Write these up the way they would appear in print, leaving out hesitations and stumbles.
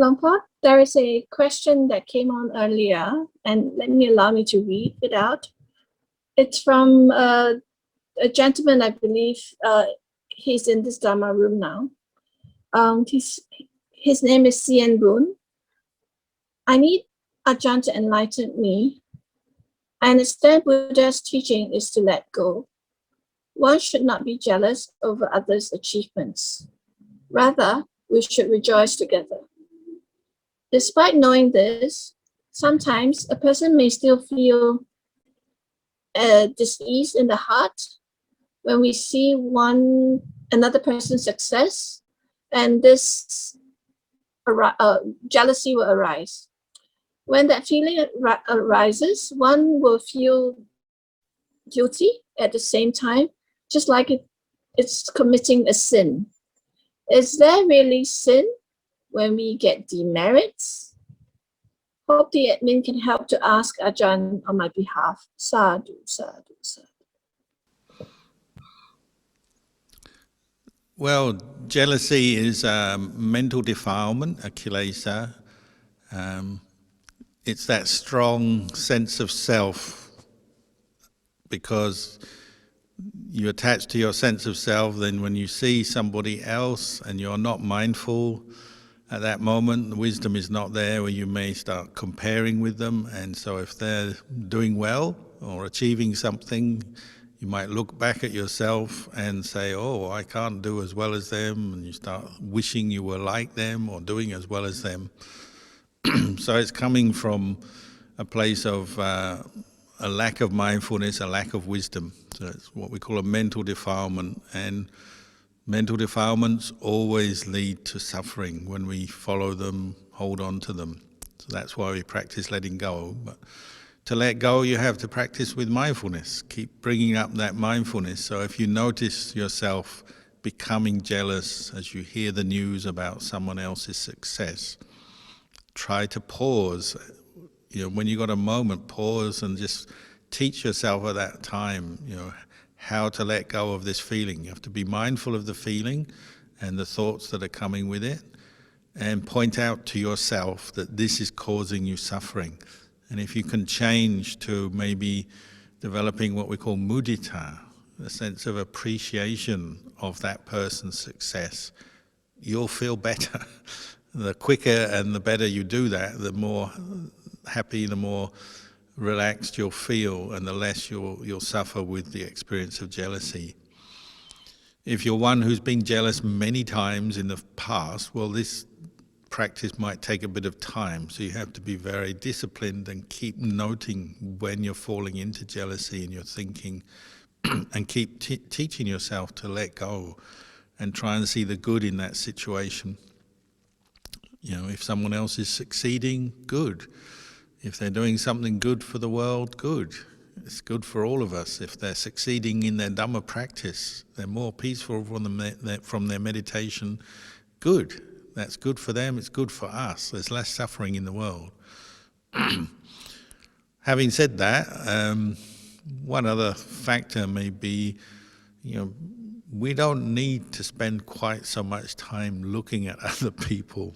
Longport, there is a question that came on earlier, and allow me to read it out. It's from a gentleman, I believe. He's in this Dhamma room now. His name is Cien Boon. I need Ajahn to enlighten me. I understand Buddha's teaching is to let go. One should not be jealous over others' achievements. Rather, we should rejoice together. Despite knowing this, sometimes a person may still feel dis-ease in the heart when we see another person's success, and this jealousy will arise. When that feeling arises, one will feel guilty at the same time, just like it's committing a sin. Is there really sin when we get demerits? Hope the admin can help to ask Ajahn on my behalf. Sadhu, sadhu, sadhu. Well, jealousy is a mental defilement, a kilesa. It's that strong sense of self, because you attach to your sense of self. Then when you see somebody else and you're not mindful at that moment, the wisdom is not there, where you may start comparing with them. And so if they're doing well or achieving something, you might look back at yourself and say, oh, I can't do as well as them, and you start wishing you were like them or doing as well as them. So it's coming from a place of a lack of mindfulness, a lack of wisdom. So it's what we call a mental defilement, and mental defilements always lead to suffering when we follow them, hold on to them. So that's why we practice letting go. But to let go, you have to practice with mindfulness. Keep bringing up that mindfulness. So if you notice yourself becoming jealous as you hear the news about someone else's success, try to pause. When you got a moment, pause and just teach yourself at that time, how to let go of this feeling. You have to be mindful of the feeling and the thoughts that are coming with it, and point out to yourself that this is causing you suffering. And if you can change to maybe developing what we call mudita, a sense of appreciation of that person's success, you'll feel better. The quicker and the better you do that, the more happy, the more relaxed you'll feel, and the less you'll suffer with the experience of jealousy. If you're one who's been jealous many times in the past, well, this practice might take a bit of time, so you have to be very disciplined and keep noting when you're falling into jealousy in your thinking, and keep teaching yourself to let go and try and see the good in that situation. If someone else is succeeding, good. If they're doing something good for the world, good. It's good for all of us. If they're succeeding in their Dhamma practice, they're more peaceful from their meditation, good. That's good for them, it's good for us. There's less suffering in the world. Having said that, one other factor may be, we don't need to spend quite so much time looking at other people.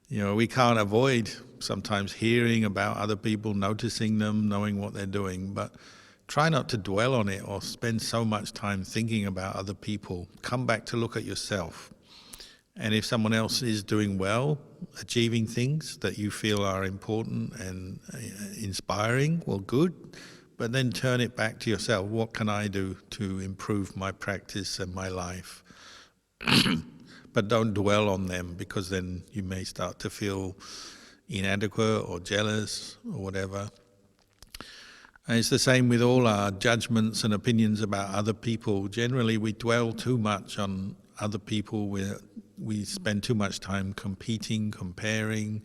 We can't avoid sometimes hearing about other people, noticing them, knowing what they're doing, but try not to dwell on it or spend so much time thinking about other people. Come back to look at yourself. And if someone else is doing well, achieving things that you feel are important and inspiring, well, good. But then turn it back to yourself. What can I do to improve my practice and my life? But don't dwell on them, because then you may start to feel inadequate or jealous or whatever. And it's the same with all our judgments and opinions about other people. Generally, we dwell too much on other people. We spend too much time competing, comparing,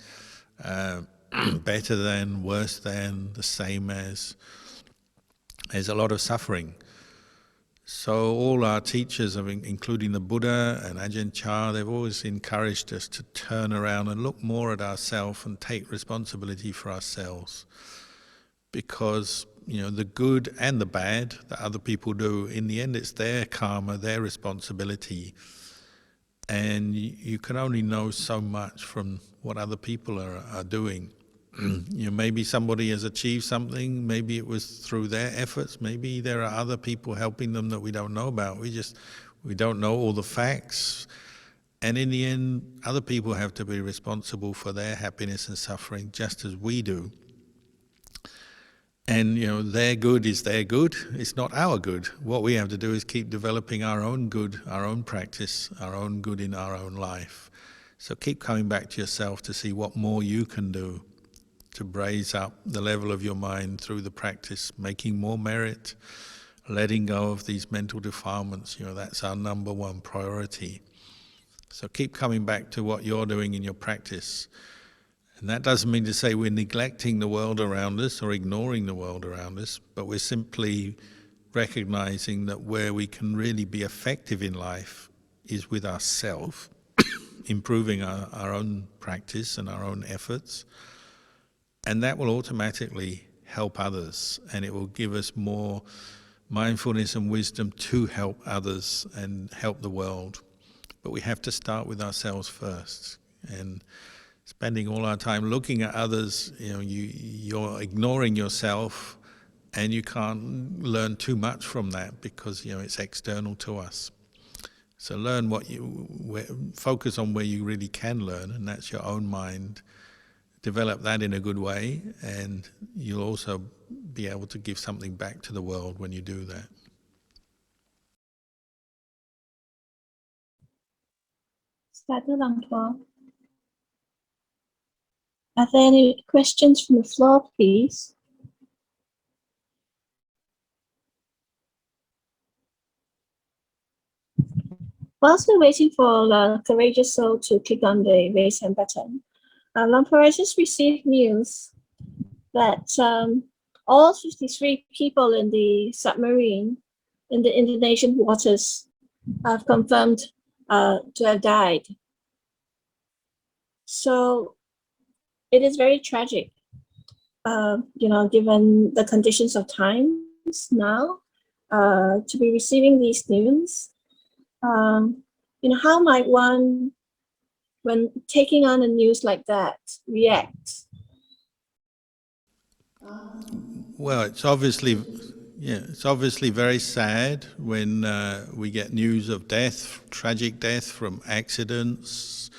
better than, worse than, the same as. There's a lot of suffering. So all our teachers, including the Buddha and Ajahn Chah, they've always encouraged us to turn around and look more at ourselves and take responsibility for ourselves. Because, the good and the bad that other people do, in the end it's their karma, their responsibility. and you can only know so much from what other people are doing. Maybe somebody has achieved something, maybe it was through their efforts, maybe there are other people helping them that we don't know about. We don't know all the facts, and in the end, other people have to be responsible for their happiness and suffering just as we do. And their good is their good, it's not our good. What we have to do is keep developing our own good, our own practice, our own good in our own life. So keep coming back to yourself to see what more you can do to raise up the level of your mind through the practice, making more merit, letting go of these mental defilements. That's our number one priority. So keep coming back to what you're doing in your practice. And that doesn't mean to say we're neglecting the world around us or ignoring the world around us, but we're simply recognizing that where we can really be effective in life is with ourselves, improving our own practice and our own efforts. And that will automatically help others, and it will give us more mindfulness and wisdom to help others and help the world. But we have to start with ourselves first. And spending all our time looking at others, you're ignoring yourself, and you can't learn too much from that because it's external to us. So learn focus on where you really can learn, and that's your own mind. Develop that in a good way, and you'll also be able to give something back to the world when you do that. Sadhu Langpa. Are there any questions from the floor, please? Whilst we're waiting for the courageous soul to click on the raise hand button, Langpa, I just received news that all 53 people in the submarine in the Indonesian waters have confirmed to have died. So it is very tragic, given the conditions of times now, to be receiving these news. How might one, when taking on a news like that, react? Well, it's obviously very sad when we get news of death, tragic death from accidents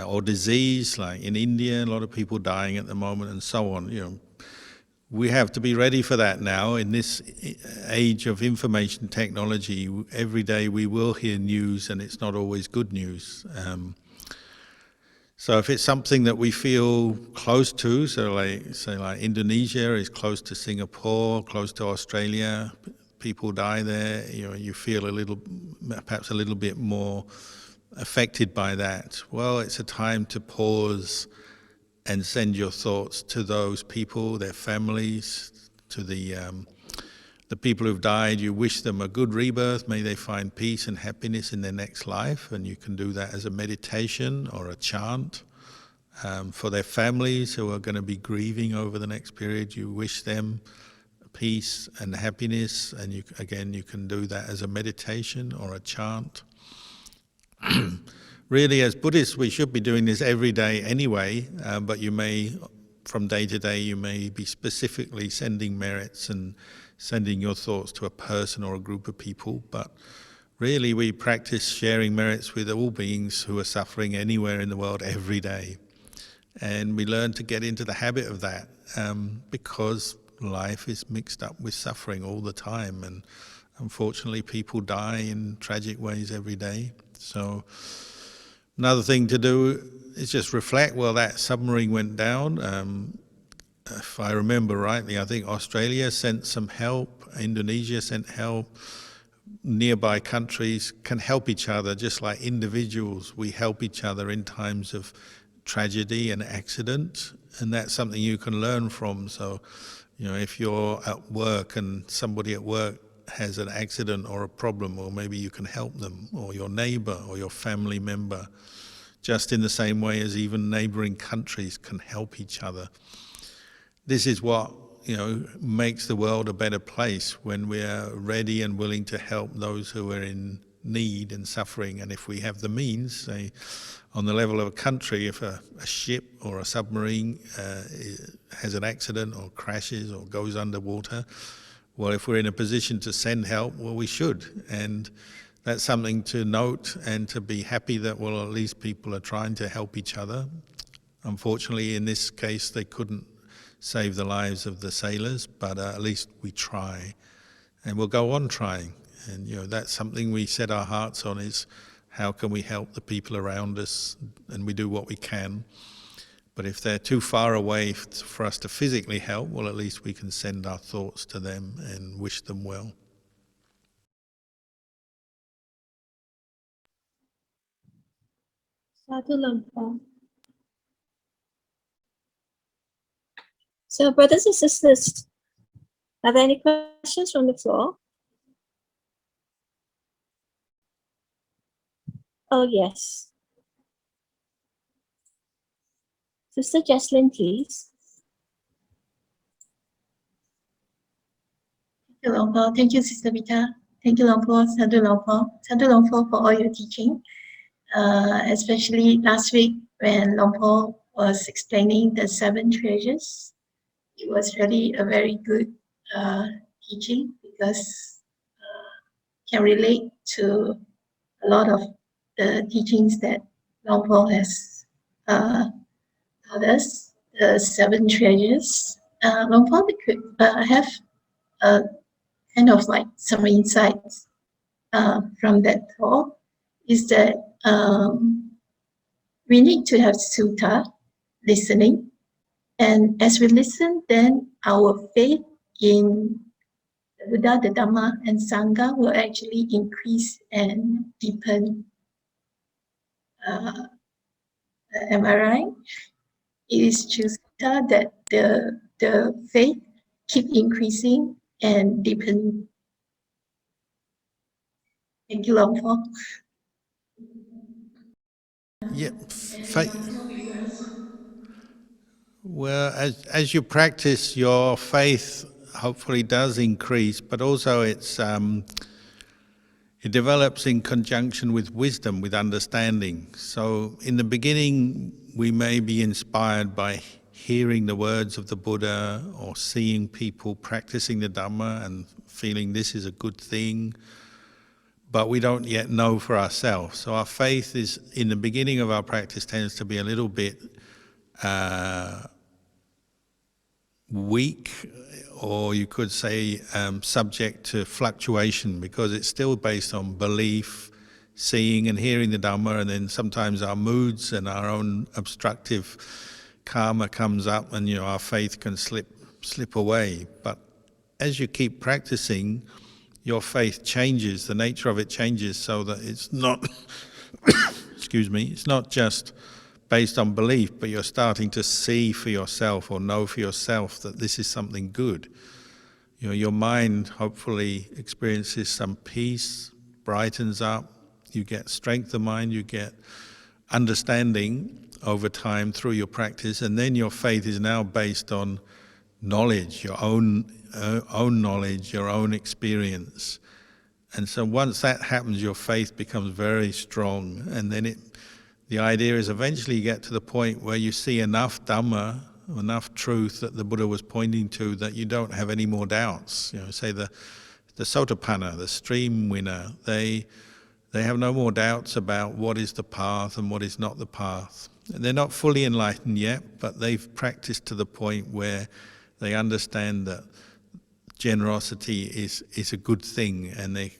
or disease, like in India, a lot of people dying at the moment and so on. We have to be ready for that now. In this age of information technology, every day we will hear news, and it's not always good news. So if it's something that we feel close to, so like Indonesia is close to Singapore, close to Australia, people die there, you feel perhaps a little bit more affected by that. Well, it's a time to pause and send your thoughts to those people, their families, to the people who've died. You wish them a good rebirth. May they find peace and happiness in their next life. And you can do that as a meditation or a chant. For their families who are going to be grieving over the next period, you wish them peace and happiness. And you can do that as a meditation or a chant. Really, as Buddhists, we should be doing this every day anyway, but you may, from day to day, you may be specifically sending merits and sending your thoughts to a person or a group of people. But really, we practice sharing merits with all beings who are suffering anywhere in the world every day. And we learn to get into the habit of that because life is mixed up with suffering all the time. And unfortunately, people die in tragic ways every day. So another thing to do is just reflect, well, that submarine went down. If I remember rightly, I think Australia sent some help, Indonesia sent help. Nearby countries can help each other, just like individuals. We help each other in times of tragedy and accident, and that's something you can learn from. So, if you're at work and somebody at work has an accident or a problem, or maybe you can help them, or your neighbor or your family member, just in the same way as even neighboring countries can help each other. This is what makes the world a better place, when we are ready and willing to help those who are in need and suffering. And if we have the means, say, on the level of a country, if a ship or a submarine has an accident or crashes or goes underwater, well, if we're in a position to send help, well, we should. And that's something to note and to be happy that, well, at least people are trying to help each other. Unfortunately, in this case, they couldn't save the lives of the sailors, but at least we try. And we'll go on trying. And, that's something we set our hearts on, is how can we help the people around us, and we do what we can. But if they're too far away for us to physically help, well, at least we can send our thoughts to them and wish them well. Sadhu Lampa. So, brothers and sisters, are there any questions from the floor? Oh, yes. Sister Jesslyn, please. Thank you, Longpo. Thank you, Sister Vita. Thank you, Longpo. Sadhu Longpo. Sadhu Longpo for all your teaching. Especially last week when Longpo was explaining the 7 treasures. It was really a very good teaching, because can relate to a lot of the teachings that Longpo has taught us, the 7 treasures. Longpo could have kind of like some insights from that talk, is that we need to have sutta, listening. And as we listen, then our faith in the Buddha, the Dhamma, and Sangha will actually increase and deepen. Am I right? It is through sutta that the faith keep increasing and deepening. Thank you, Longpo. Yeah, well, as you practice, your faith hopefully does increase, but also it develops in conjunction with wisdom, with understanding. So in the beginning, we may be inspired by hearing the words of the Buddha or seeing people practicing the Dhamma and feeling this is a good thing, but we don't yet know for ourselves. So our faith is, in the beginning of our practice, tends to be a little bit weak, or you could say subject to fluctuation, because it's still based on belief, seeing and hearing the Dhamma, and then sometimes our moods and our own obstructive karma comes up, and our faith can slip away. But as you keep practicing, your faith changes, the nature of it changes, so that it's not excuse me, it's not just based on belief, but you're starting to see for yourself or know for yourself that this is something good. Your mind hopefully experiences some peace, brightens up, you get strength of mind, you get understanding over time through your practice, and then your faith is now based on knowledge, your own knowledge, your own experience. And so once that happens, your faith becomes very strong, and then the idea is eventually you get to the point where you see enough Dhamma, enough truth that the Buddha was pointing to, that you don't have any more doubts. Say the Sotapanna, the stream winner, they have no more doubts about what is the path and what is not the path. They're not fully enlightened yet, but they've practiced to the point where they understand that generosity is a good thing, and they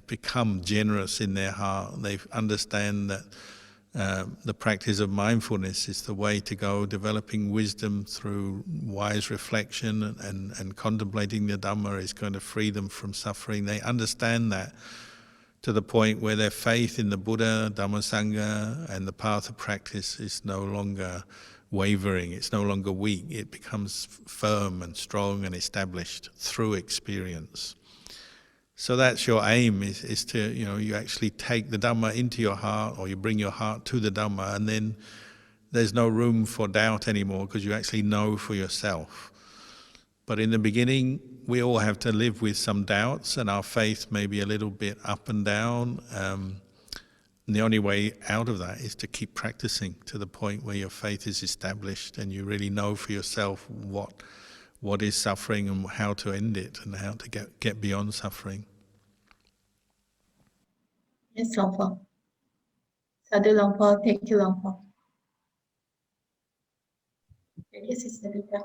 become generous in their heart. They understand that the practice of mindfulness is the way to go, developing wisdom through wise reflection and contemplating the Dhamma is going to free them from suffering. They understand that to the point where their faith in the Buddha, Dhamma, Sangha, and the path of practice is no longer wavering, it's no longer weak, it becomes firm and strong and established through experience. So that's your aim, is to, you actually take the Dhamma into your heart, or you bring your heart to the Dhamma, and then there's no room for doubt anymore, because you actually know for yourself. But in the beginning, we all have to live with some doubts, and our faith may be a little bit up and down. And the only way out of that is to keep practicing to the point where your faith is established and you really know for yourself what is suffering and how to end it and how to get beyond suffering. Yes, Long Po. Sadhu Long Po, thank you, Long Po. Thank you, Sister Vita.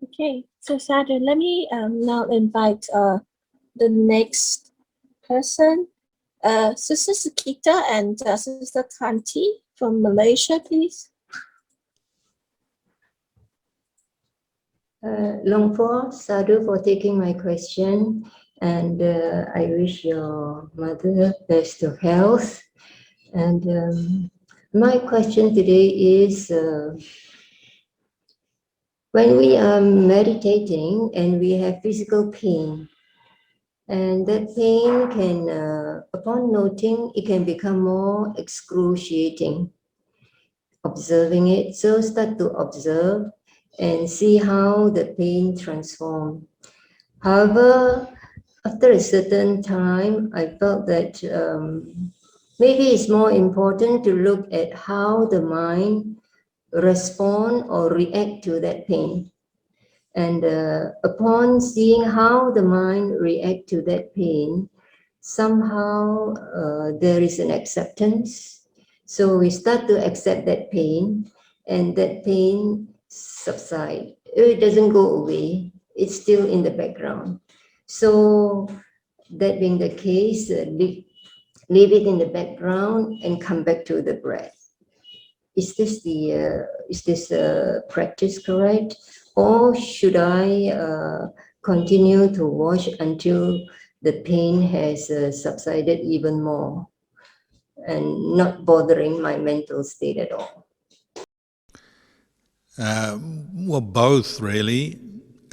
Okay, so Sadhu, let me now invite the next person, Sister Sakita and Sister Kanti from Malaysia, please. Long Po, Sadhu for taking my question, and I wish your mother best of health. And my question today is, when we are meditating and we have physical pain, and that pain can, upon noting, it can become more excruciating. Observing it, so start to observe and see how the pain transforms. However, after a certain time, I felt that maybe it's more important to look at how the mind respond or react to that pain. And upon seeing how the mind react to that pain, somehow there is an acceptance. So we start to accept that pain, and that pain subsides. It doesn't go away. It's still in the background. So that being the case, leave it in the background and come back to the breath. Is this practice correct, or should I continue to watch until the pain has subsided even more and not bothering my mental state at all? Well, both really.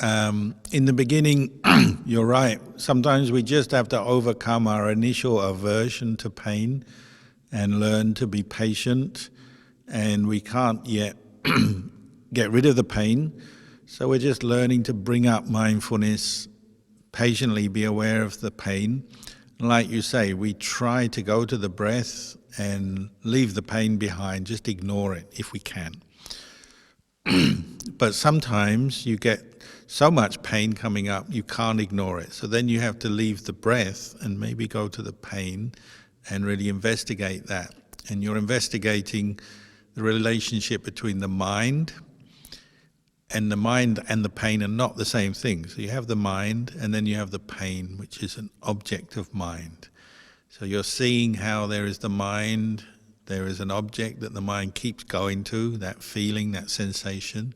In the beginning, you're right. Sometimes we just have to overcome our initial aversion to pain and learn to be patient. And we can't yet get rid of the pain. So we're just learning to bring up mindfulness, patiently be aware of the pain. Like you say, we try to go to the breath and leave the pain behind, just ignore it if we can. But sometimes you get so much pain coming up, you can't ignore it. So then you have to leave the breath and maybe go to the pain and really investigate that. And you're investigating the relationship between the mind and the pain are not the same thing. So you have the mind and then you have the pain, which is an object of mind. So you're seeing how there is the mind, there is an object that the mind keeps going to, that feeling, that sensation.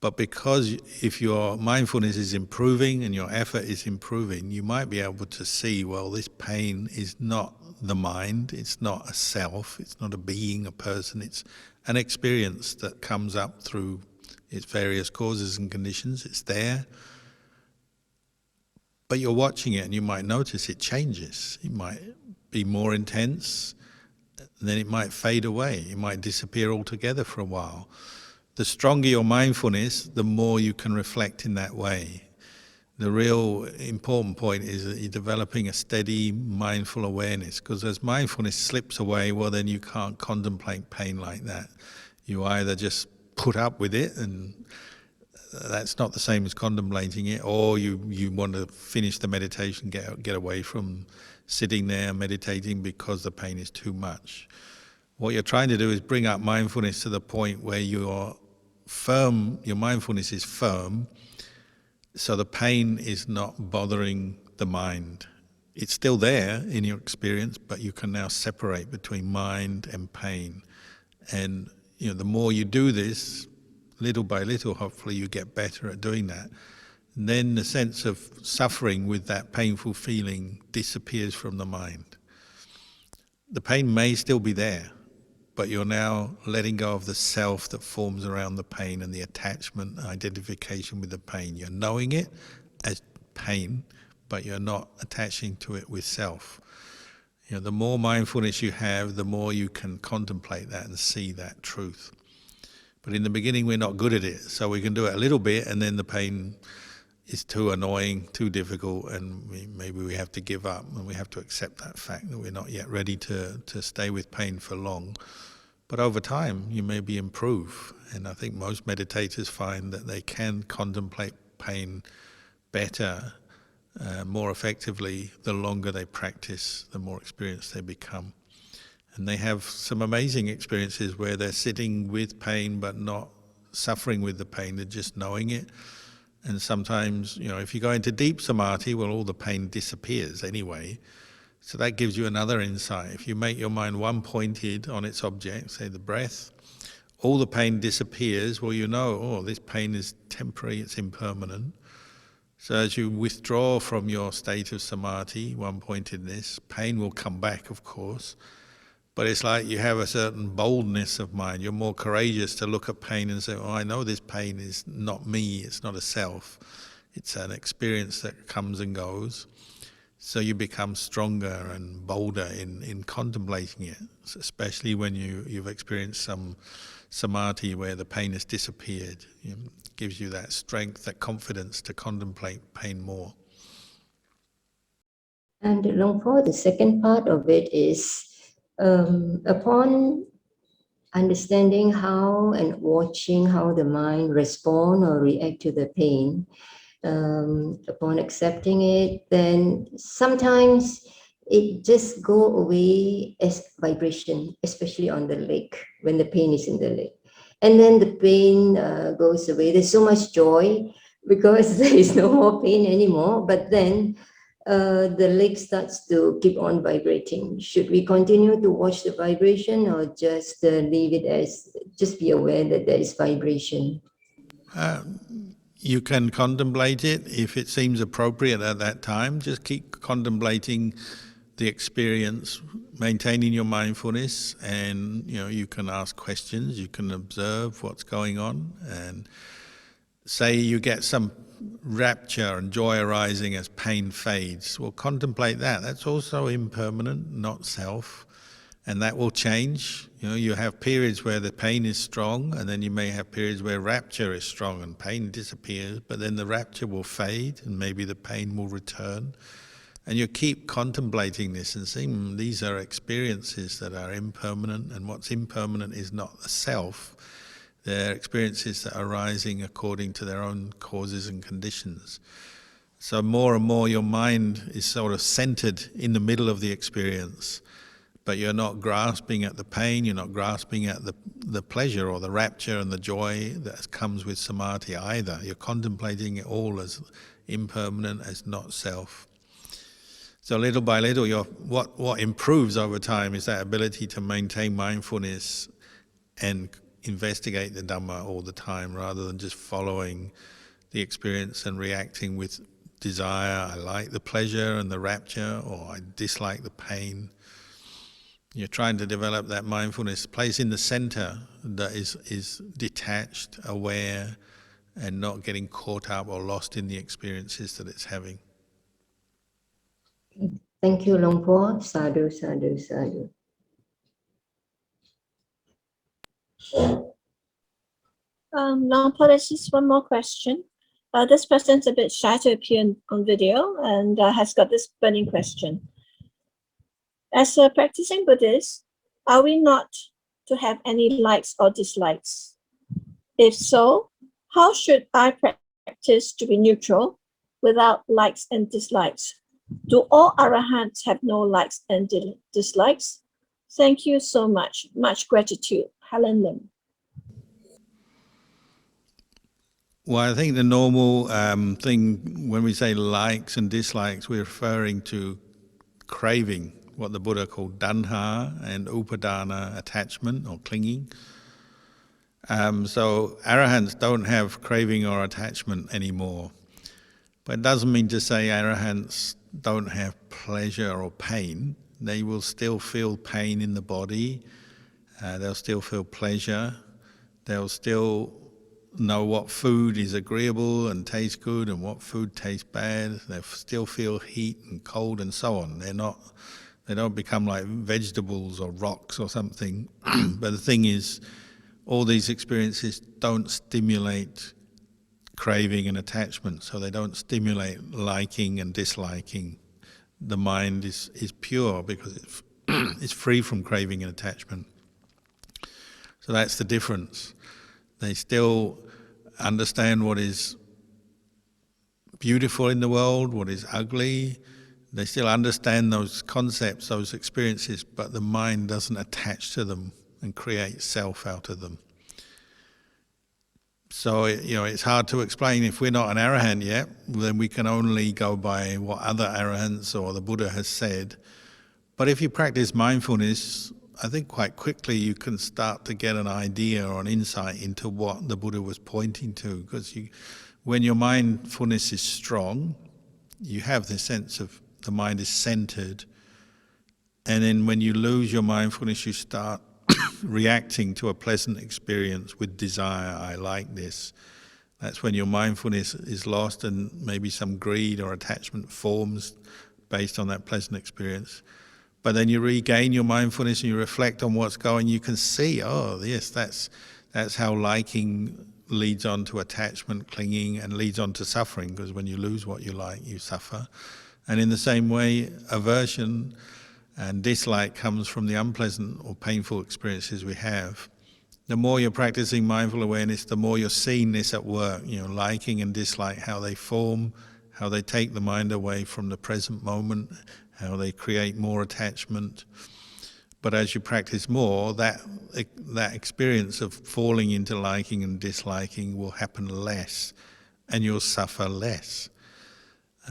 But because if your mindfulness is improving and your effort is improving, you might be able to see, well, this pain is not the mind, it's not a self, it's not a being, a person, it's an experience that comes up through its various causes and conditions. It's there, but you're watching it and you might notice it changes. It might be more intense, and then it might fade away, it might disappear altogether for a while. The stronger your mindfulness, the more you can reflect in that way. The real important point is that you're developing a steady, mindful awareness, because as mindfulness slips away, well, then you can't contemplate pain like that. You either just put up with it, and that's not the same as contemplating it, or you want to finish the meditation, get away from sitting there meditating because the pain is too much. What you're trying to do is bring up mindfulness to the point where you're firm, your mindfulness is firm, so the pain is not bothering the mind. It's still there in your experience, but you can now separate between mind and pain. And the more you do this, little by little, hopefully you get better at doing that. And then the sense of suffering with that painful feeling disappears from the mind. The pain may still be there, but you're now letting go of the self that forms around the pain and the attachment, identification with the pain. You're knowing it as pain, but you're not attaching to it with self. The more mindfulness you have, the more you can contemplate that and see that truth. But in the beginning, we're not good at it. So we can do it a little bit, and then the pain is too annoying, too difficult, and maybe we have to give up, and we have to accept that fact that we're not yet ready to stay with pain for long. But over time, you maybe improve. And I think most meditators find that they can contemplate pain better, more effectively, the longer they practice, the more experienced they become. And they have some amazing experiences where they're sitting with pain but not suffering with the pain, they're just knowing it. And sometimes, if you go into deep samadhi, well, all the pain disappears anyway. So that gives you another insight. If you make your mind one-pointed on its object, say the breath, all the pain disappears. Well, this pain is temporary, it's impermanent. So as you withdraw from your state of samadhi, one-pointedness, pain will come back, of course. But it's like you have a certain boldness of mind. You're more courageous to look at pain and say, I know this pain is not me, it's not a self. It's an experience that comes and goes. So you become stronger and bolder in contemplating it, especially when you've experienced some samadhi where the pain has disappeared. It gives you that strength, that confidence to contemplate pain more. And Luang Por, the second part of it is, upon understanding how and watching how the mind respond or react to the pain, upon accepting it, then sometimes it just go away as vibration, especially on the leg, when the pain is in the leg. And then the pain goes away. There's so much joy because there is no more pain anymore. But then the leg starts to keep on vibrating. Should we continue to watch the vibration or just leave it as, just be aware that there is vibration? You can contemplate it if it seems appropriate at that time. Just keep contemplating the experience, maintaining your mindfulness, and you can ask questions, you can observe what's going on, and say you get some rapture and joy arising as pain fades. Well, contemplate that. That's also impermanent, not self, and that will change. You have periods where the pain is strong, and then you may have periods where rapture is strong and pain disappears, but then the rapture will fade and maybe the pain will return. And you keep contemplating this and seeing these are experiences that are impermanent, and what's impermanent is not the self. They're experiences that are arising according to their own causes and conditions. So more and more your mind is sort of centered in the middle of the experience, but you're not grasping at the pain, you're not grasping at the pleasure or the rapture and the joy that comes with samadhi either. You're contemplating it all as impermanent, as not self. So little by little, what improves over time is that ability to maintain mindfulness and investigate the Dhamma all the time, rather than just following the experience and reacting with desire. I like the pleasure and the rapture, or I dislike the pain. You're trying to develop that mindfulness place in the center that is detached, aware, and not getting caught up or lost in the experiences that it's having. Thank you, Luang Por. Sadhu, sadhu, sadhu. Luang Por, there's just one more question. This person's a bit shy to appear on video and has got this burning question. As a practicing Buddhist, are we not to have any likes or dislikes? If so, how should I practice to be neutral without likes and dislikes? Do all arahants have no likes and dislikes? Thank you so much. Much gratitude. Helen Lim. Well, I think the normal thing when we say likes and dislikes, we're referring to craving, what the Buddha called danha and upadana, attachment or clinging. So arahants don't have craving or attachment anymore. But it doesn't mean to say arahants don't have pleasure or pain. They will still feel pain in the body. They'll still feel pleasure. They'll still know what food is agreeable and tastes good and what food tastes bad. They still feel heat and cold and so on. They don't become like vegetables or rocks or something. But the thing is, all these experiences don't stimulate craving and attachment, so they don't stimulate liking and disliking. The mind is pure because it's free from craving and attachment. So that's the difference. They still understand what is beautiful in the world, what is ugly. They still understand those concepts, those experiences, but the mind doesn't attach to them and create self out of them. So, it's hard to explain. If we're not an arahant yet, then we can only go by what other arahants or the Buddha has said. But if you practice mindfulness, I think quite quickly you can start to get an idea or an insight into what the Buddha was pointing to. Because when your mindfulness is strong, you have this sense of the mind is centered. And then when you lose your mindfulness, you start reacting to a pleasant experience with desire. I like this. That's when your mindfulness is lost and maybe some greed or attachment forms based on that pleasant experience. But then you regain your mindfulness and you reflect on what's going, you can see, oh yes, that's how liking leads on to attachment, clinging, and leads on to suffering, because when you lose what you like, you suffer. And in the same way, aversion and dislike comes from the unpleasant or painful experiences we have. The more you're practicing mindful awareness, the more you're seeing this at work, liking and dislike, how they form, how they take the mind away from the present moment, how they create more attachment. But as you practice more, that experience of falling into liking and disliking will happen less, and you'll suffer less.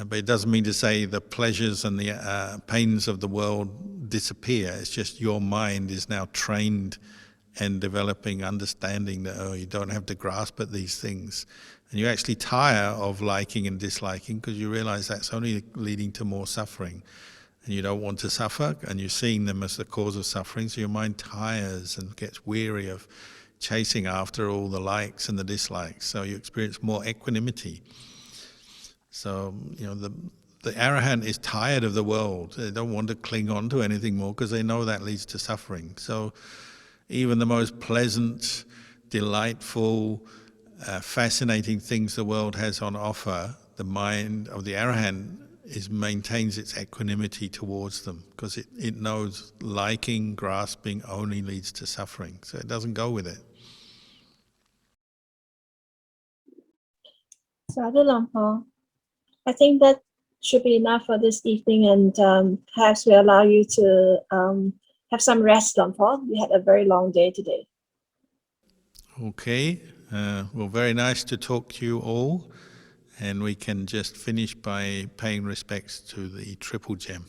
But it doesn't mean to say the pleasures and the pains of the world disappear. It's just your mind is now trained and developing understanding that, you don't have to grasp at these things. And you actually tire of liking and disliking because you realize that's only leading to more suffering. And you don't want to suffer, and you're seeing them as the cause of suffering, so your mind tires and gets weary of chasing after all the likes and the dislikes. So you experience more equanimity. So, the arahant is tired of the world. They don't want to cling on to anything more because they know that leads to suffering. So even the most pleasant, delightful, fascinating things the world has on offer, the mind of the arahant maintains its equanimity towards them because it knows liking, grasping only leads to suffering. So it doesn't go with it. Sadhu Lumpur, I think that should be enough for this evening, and perhaps we allow you to have some rest, Lumpur. We had a very long day today. Okay. Well, very nice to talk to you all. And we can just finish by paying respects to the Triple Gem.